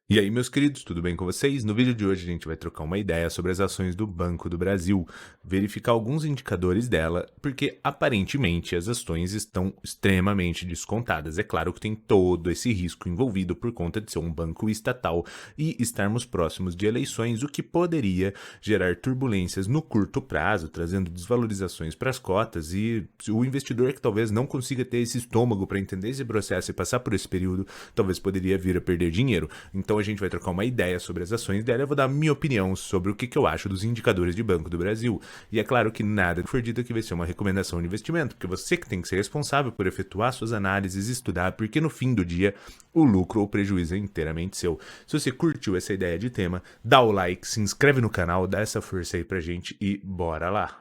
E aí, meus queridos, tudo bem com vocês? No vídeo de hoje a gente vai trocar uma ideia sobre as ações do Banco do Brasil, verificar alguns indicadores dela, porque aparentemente as ações estão extremamente descontadas. É claro que tem todo esse risco envolvido por conta de ser um banco estatal e estarmos próximos de eleições, o que poderia gerar turbulências no curto prazo, trazendo desvalorizações para as cotas e o investidor que talvez não consiga ter esse estômago para entender esse processo e passar por esse período, talvez poderia vir a perder dinheiro. Então a gente vai trocar uma ideia sobre as ações dela. Eu vou dar a minha opinião sobre o que eu acho dos indicadores de Banco do Brasil. E é claro que nada que for dito aqui vai ser uma recomendação de investimento, porque você que tem que ser responsável por efetuar suas análises e estudar, porque no fim do dia o lucro ou prejuízo é inteiramente seu. Se você curtiu essa ideia de tema, dá o like, se inscreve no canal, dá essa força aí pra gente e bora lá!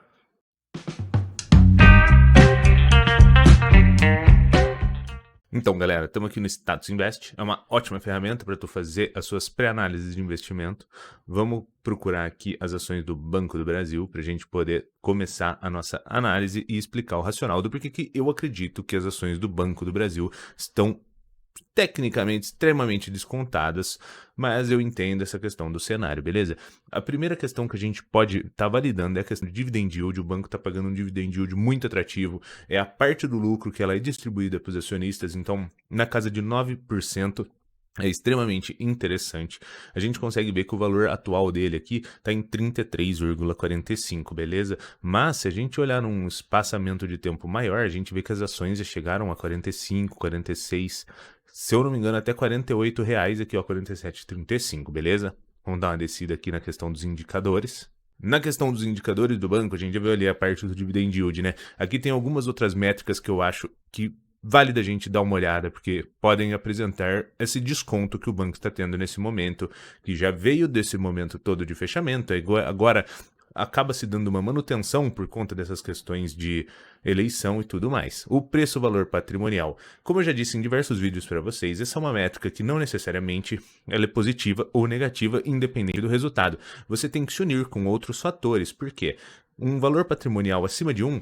Então, galera, estamos aqui no Status Invest. É uma ótima ferramenta para tu fazer as suas pré-análises de investimento. Vamos procurar aqui as ações do Banco do Brasil para a gente poder começar a nossa análise e explicar o racional do porquê que eu acredito que as ações do Banco do Brasil estão tecnicamente extremamente descontadas, mas eu entendo essa questão do cenário, beleza? A primeira questão que a gente pode estar validando é a questão de dividend yield. O banco está pagando um dividend yield muito atrativo, é a parte do lucro que ela é distribuída para os acionistas, então na casa de 9%. É extremamente interessante. A gente consegue ver que o valor atual dele aqui está em 33,45, beleza? Mas se a gente olhar num espaçamento de tempo maior, a gente vê que as ações já chegaram a 45, 46, se eu não me engano até R$ 48 aqui, ó, 47,35, beleza? Vamos dar uma descida aqui na questão dos indicadores. Na questão dos indicadores do banco, a gente já viu ali a parte do dividend yield, né? Aqui tem algumas outras métricas que eu acho que vale da gente dar uma olhada, porque podem apresentar esse desconto que o banco está tendo nesse momento, que já veio desse momento todo de fechamento, agora acaba se dando uma manutenção por conta dessas questões de eleição e tudo mais. O preço-valor patrimonial. Como eu já disse em diversos vídeos para vocês, essa é uma métrica que não necessariamente ela é positiva ou negativa, independente do resultado. Você tem que se unir com outros fatores, porque um valor patrimonial acima de 1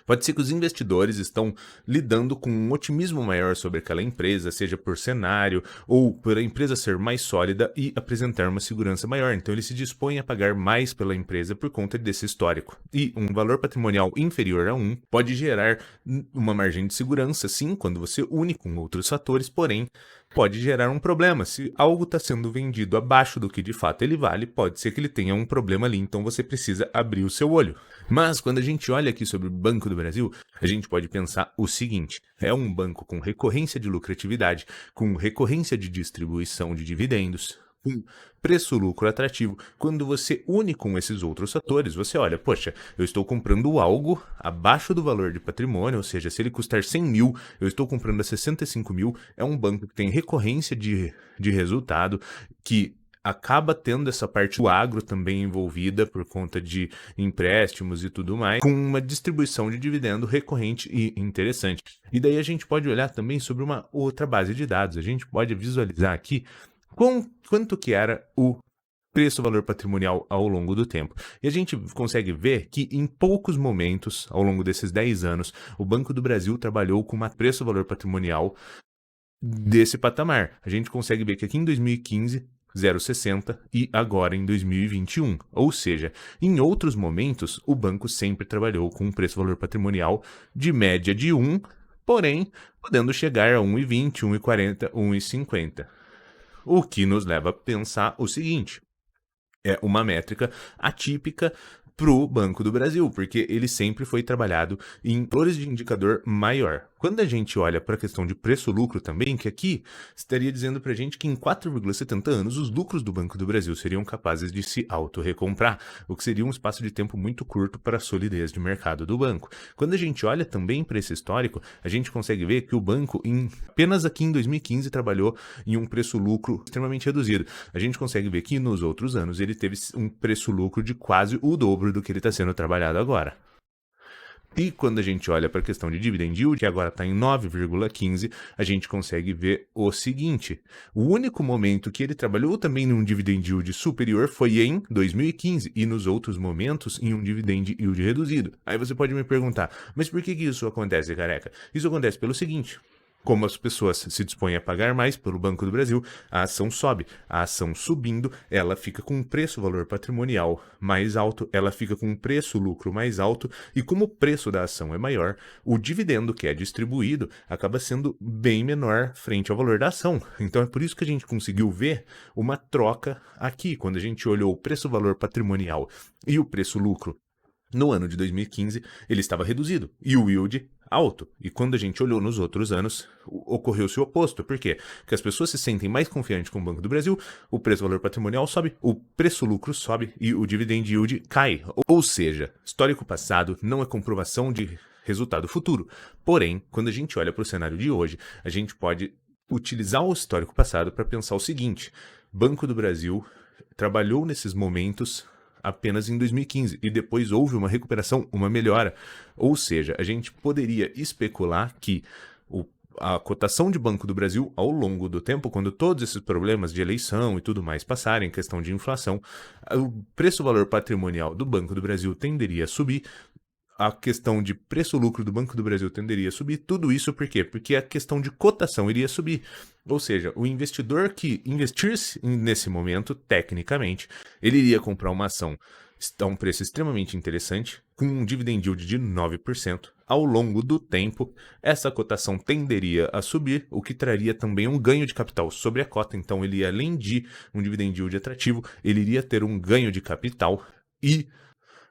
pode ser que os investidores estão lidando com um otimismo maior sobre aquela empresa, seja por cenário ou por a empresa ser mais sólida e apresentar uma segurança maior. Então eles se dispõem a pagar mais pela empresa por conta desse histórico. E um valor patrimonial inferior a 1 pode gerar uma margem de segurança, sim, quando você une com outros fatores, porém pode gerar um problema. Se algo está sendo vendido abaixo do que de fato ele vale, pode ser que ele tenha um problema ali, então você precisa abrir o seu olho. Mas quando a gente olha aqui sobre o Banco do Brasil, a gente pode pensar o seguinte: é um banco com recorrência de lucratividade, com recorrência de distribuição de dividendos, com preço-lucro atrativo. Quando você une com esses outros fatores, você olha, poxa, eu estou comprando algo abaixo do valor de patrimônio, ou seja, se ele custar 100 mil, eu estou comprando a 65 mil, é um banco que tem recorrência de resultado, que acaba tendo essa parte do agro também envolvida por conta de empréstimos e tudo mais, com uma distribuição de dividendo recorrente e interessante. E daí a gente pode olhar também sobre uma outra base de dados. A gente pode visualizar aqui quanto que era o preço-valor patrimonial ao longo do tempo. E a gente consegue ver que em poucos momentos, ao longo desses 10 anos, o Banco do Brasil trabalhou com um preço-valor patrimonial desse patamar. A gente consegue ver que aqui em 2015 0,60 e agora em 2021. Ou seja, em outros momentos, o banco sempre trabalhou com um preço-valor patrimonial de média de 1, porém podendo chegar a 1,20, 1,40, 1,50. O que nos leva a pensar o seguinte: é uma métrica atípica para o Banco do Brasil, porque ele sempre foi trabalhado em valores de indicador maior. Quando a gente olha para a questão de preço-lucro também, que aqui estaria dizendo para a gente que em 4,70 anos os lucros do Banco do Brasil seriam capazes de se auto-recomprar, o que seria um espaço de tempo muito curto para a solidez de mercado do banco. Quando a gente olha também para esse histórico, a gente consegue ver que o banco, apenas aqui em 2015, trabalhou em um preço-lucro extremamente reduzido. A gente consegue ver que nos outros anos ele teve um preço-lucro de quase o dobro do que ele está sendo trabalhado agora. E quando a gente olha para a questão de dividend yield, que agora está em 9,15, a gente consegue ver o seguinte: o único momento que ele trabalhou também num dividend yield superior foi em 2015 e nos outros momentos em um dividend yield reduzido. Aí você pode me perguntar, mas por que isso acontece, careca? Isso acontece pelo seguinte: Como as pessoas se dispõem a pagar mais pelo Banco do Brasil, a ação sobe. A ação subindo, ela fica com um preço-valor patrimonial mais alto, ela fica com um preço-lucro mais alto, e como o preço da ação é maior, o dividendo que é distribuído acaba sendo bem menor frente ao valor da ação. Então é por isso que a gente conseguiu ver uma troca aqui, quando a gente olhou o preço-valor patrimonial e o preço-lucro. No ano de 2015, ele estava reduzido e o yield alto. E quando a gente olhou nos outros anos, ocorreu-se o oposto. Por quê? Porque as pessoas se sentem mais confiantes com o Banco do Brasil, o preço-valor patrimonial sobe, o preço-lucro sobe e o dividend yield cai. Ou seja, histórico passado não é comprovação de resultado futuro. Porém, quando a gente olha para o cenário de hoje, a gente pode utilizar o histórico passado para pensar o seguinte: Banco do Brasil trabalhou nesses momentos apenas em 2015 e depois houve uma recuperação, uma melhora. Ou seja, a gente poderia especular que a cotação de Banco do Brasil ao longo do tempo, quando todos esses problemas de eleição e tudo mais passarem, questão de inflação, o preço-valor patrimonial do Banco do Brasil tenderia a subir, a questão de preço-lucro do Banco do Brasil tenderia a subir. Tudo isso por quê? Porque a questão de cotação iria subir. Ou seja, o investidor que investisse nesse momento, tecnicamente, ele iria comprar uma ação a um preço extremamente interessante, com um dividend yield de 9%. Ao longo do tempo, essa cotação tenderia a subir, o que traria também um ganho de capital sobre a cota. Então, ele, além de um dividend yield atrativo, ele iria ter um ganho de capital e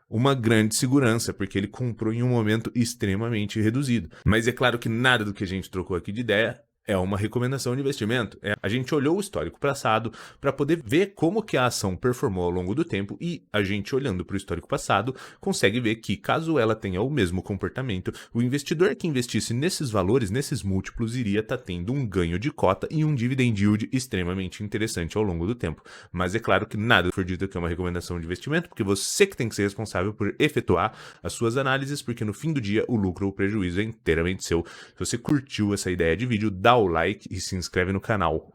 uma grande segurança, porque ele comprou em um momento extremamente reduzido. Mas é claro que nada do que a gente trocou aqui de ideia é uma recomendação de investimento. A gente olhou o histórico passado para poder ver como que a ação performou ao longo do tempo, e a gente, olhando para o histórico passado, consegue ver que, caso ela tenha o mesmo comportamento, o investidor que investisse nesses valores, nesses múltiplos, iria estar tendo um ganho de cota e um dividend yield extremamente interessante ao longo do tempo. Mas é claro que nada foi dito aqui é uma recomendação de investimento, porque você que tem que ser responsável por efetuar as suas análises, porque no fim do dia o lucro ou o prejuízo é inteiramente seu. Se você curtiu essa ideia de vídeo, dá o like e se inscreve no canal.